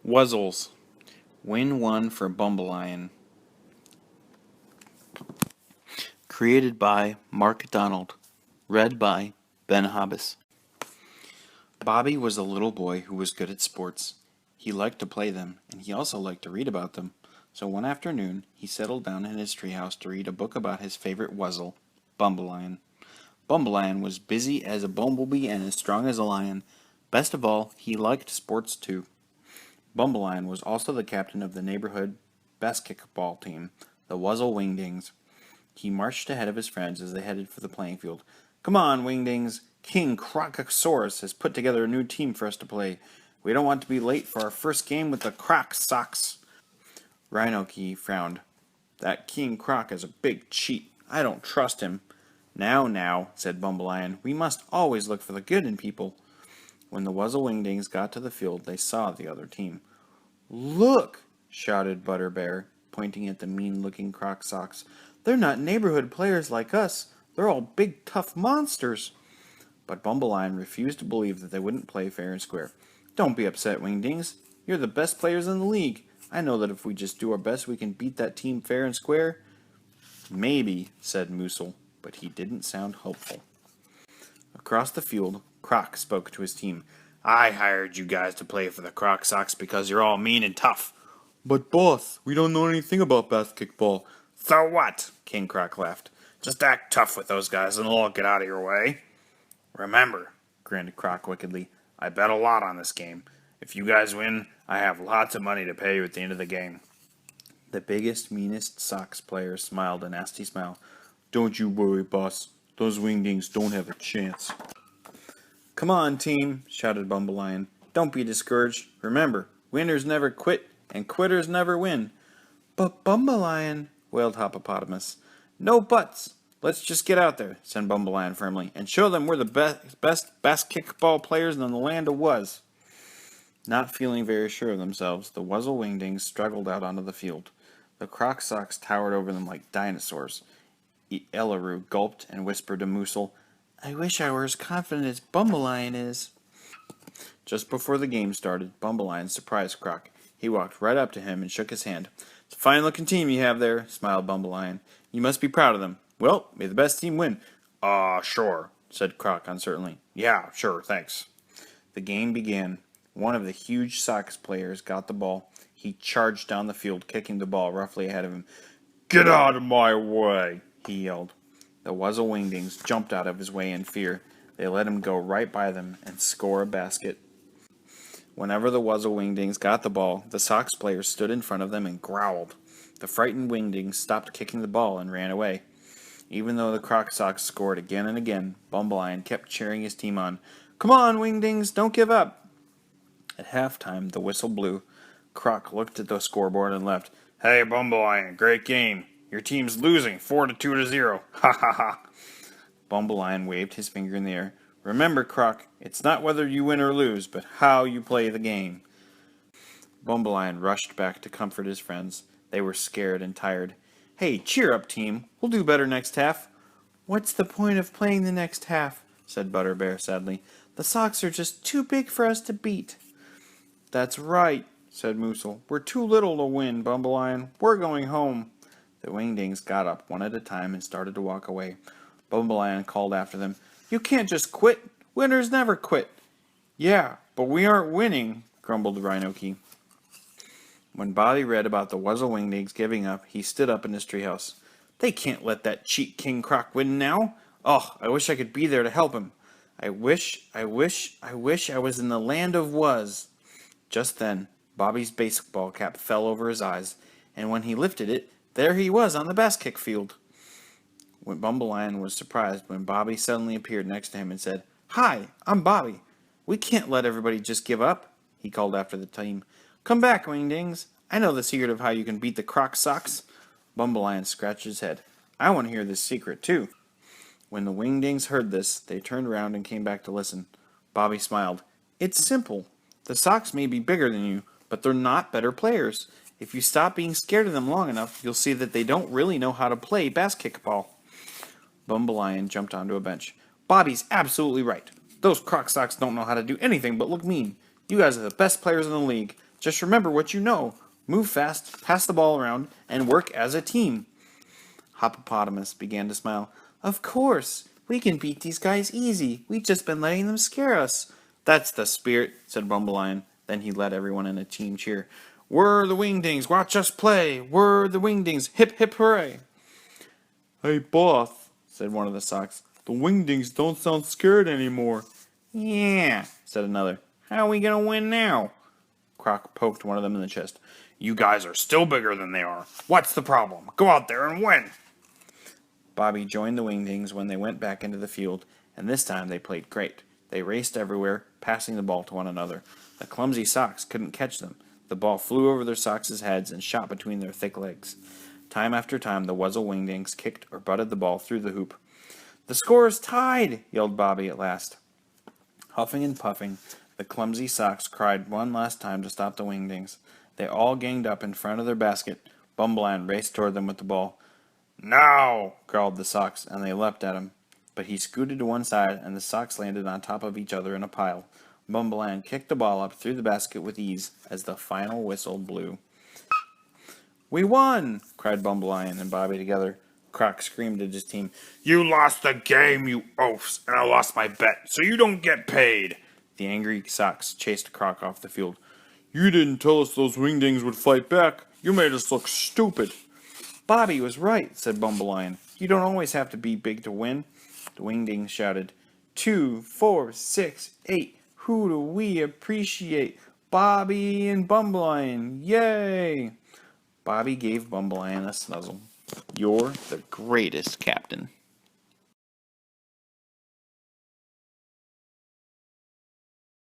Wuzzles. Win 1 for Bumbelion. Created by Mark Donald. Read by Ben Hobbes. Bobby was a little boy who was good at sports. He liked to play them, and he also liked to read about them. So one afternoon, he settled down in his treehouse to read a book about his favorite Wuzzle, Bumbelion. Bumbelion was busy as a bumblebee and as strong as a lion. Best of all, he liked sports too. Bumbelion was also the captain of the neighborhood basketball team, the Wuzzle Wingdings. He marched ahead of his friends as they headed for the playing field. "Come on, Wingdings! King Crocosaurus has put together a new team for us to play. We don't want to be late for our first game with the Croc Sox." Rhinoki frowned. "That King Croc is a big cheat. I don't trust him." Now, said Bumbelion, "we must always look for the good in people." When the Wuzzle Wingdings got to the field, they saw the other team. "Look!" shouted Butterbear, pointing at the mean-looking Croc Sox. "They're not neighborhood players like us. They're all big, tough monsters." But Bumbelion refused to believe that they wouldn't play fair and square. "Don't be upset, Wingdings. You're the best players in the league. I know that if we just do our best, we can beat that team fair and square." "Maybe," said Moosel, but he didn't sound hopeful. Across the field, Croc spoke to his team. "I hired you guys to play for the Croc Sox because you're all mean and tough." "But boss, we don't know anything about basketball." "So what?" King Croc laughed. "Just act tough with those guys and they'll get out of your way." "Remember," grinned Croc wickedly, "I bet a lot on this game. If you guys win, I have lots of money to pay you at the end of the game." The biggest, meanest Sox player smiled a nasty smile. "Don't you worry, boss. Those Wingdings don't have a chance." "Come on, team," shouted Bumbelion. "Don't be discouraged. Remember, winners never quit, and quitters never win." "But Bumbelion," wailed Hoppopotamus. "No buts. Let's just get out there," said Bumbelion firmly, "and show them we're the best basketball players in the land of Wuz." Not feeling very sure of themselves, the Wuzzle Wingdings struggled out onto the field. The Croc Sox towered over them like dinosaurs. Ellaroo gulped and whispered to Moosel, "I wish I were as confident as Bumbelion is." Just before the game started, Bumbelion surprised Croc. He walked right up to him and shook his hand. "It's a fine-looking team you have there," smiled Bumbelion. "You must be proud of them. Well, may the best team win." Sure," said Croc uncertainly. "Yeah, sure, thanks." The game began. One of the huge Sox players got the ball. He charged down the field, kicking the ball roughly ahead of him. "Get out of my way!" he yelled. The Wuzzle Wingdings jumped out of his way in fear. They let him go right by them and score a basket. Whenever the Wuzzle Wingdings got the ball, the Sox players stood in front of them and growled. The frightened Wingdings stopped kicking the ball and ran away. Even though the Croc Sox scored again and again, Bumbelion kept cheering his team on. "Come on, Wingdings, don't give up." At halftime, the whistle blew. Croc looked at the scoreboard and left. "Hey, Bumbelion, great game. Your team's losing 4-2-0. Ha ha ha." Bumbelion waved his finger in the air. "Remember, Croc, it's not whether you win or lose, but how you play the game." Bumbelion rushed back to comfort his friends. They were scared and tired. "Hey, cheer up, team. We'll do better next half." "What's the point of playing the next half?" said Butterbear sadly. "The Sox are just too big for us to beat." "That's right," said Moosel. "We're too little to win, Bumbelion. We're going home." The Wingdings got up one at a time and started to walk away. Bumbelion called after them, "You can't just quit. Winners never quit." "Yeah, but we aren't winning," grumbled Rhinoki. When Bobby read about the Wuzzle Wingdings giving up, he stood up in his treehouse. "They can't let that cheat King Croc win now. Oh, I wish I could be there to help him. I wish I was in the land of Wuz." Just then, Bobby's baseball cap fell over his eyes, and when he lifted it, there he was on the basket field. When Bumbelion was surprised when Bobby suddenly appeared next to him and said, "Hi, I'm Bobby. We can't let everybody just give up," he called after the team. "Come back, Wingdings. I know the secret of how you can beat the Croc Sox." Bumbelion scratched his head. "I want to hear this secret, too." When the Wingdings heard this, they turned around and came back to listen. Bobby smiled. "It's simple. The Sox may be bigger than you, but they're not better players. If you stop being scared of them long enough, you'll see that they don't really know how to play basketball." Bumbelion jumped onto a bench. "Bobby's absolutely right. Those Croc Sox don't know how to do anything but look mean. You guys are the best players in the league. Just remember what you know. Move fast, pass the ball around, and work as a team. Hippopotamus began to smile. Of course, we can beat these guys easy. We've just been letting them scare us. That's the spirit, said Bumbelion. Then he led everyone in a team cheer. We're the Wingdings, watch us play. We're the Wingdings, hip hip hooray. Hey, boss, said one of the socks. The Wingdings don't sound scared anymore. Yeah, said another. How are we going to win now? Croc poked one of them in the chest. You guys are still bigger than they are. What's the problem? Go out there and win. Bobby joined the Wingdings when they went back into the field, and this time they played great. They raced everywhere, passing the ball to one another. The clumsy socks couldn't catch them. The ball flew over their socks' heads and shot between their thick legs. Time after time, the Wuzzle Wingdings kicked or butted the ball through the hoop. The score is tied, yelled Bobby at last. Huffing and puffing, the clumsy socks cried one last time to stop the Wingdings. They all ganged up in front of their basket. Bumbelion raced toward them with the ball. Now, growled the socks, and they leapt at him. But he scooted to one side, and the socks landed on top of each other in a pile. Bumbelion kicked the ball up through the basket with ease as the final whistle blew. We won! Cried Bumbelion and Bobby together. Croc screamed at his team. You lost the game, you oafs, and I lost my bet, so you don't get paid. The angry socks chased Croc off the field. You didn't tell us those Wingdings would fight back. You made us look stupid. Bobby was right, said Bumbelion. You don't always have to be big to win. The Wingdings shouted, 2, 4, 6, 8. Who do we appreciate? Bobby and Bumbelion. Yay! Bobby gave Bumbelion a snuzzle. You're the greatest, Captain.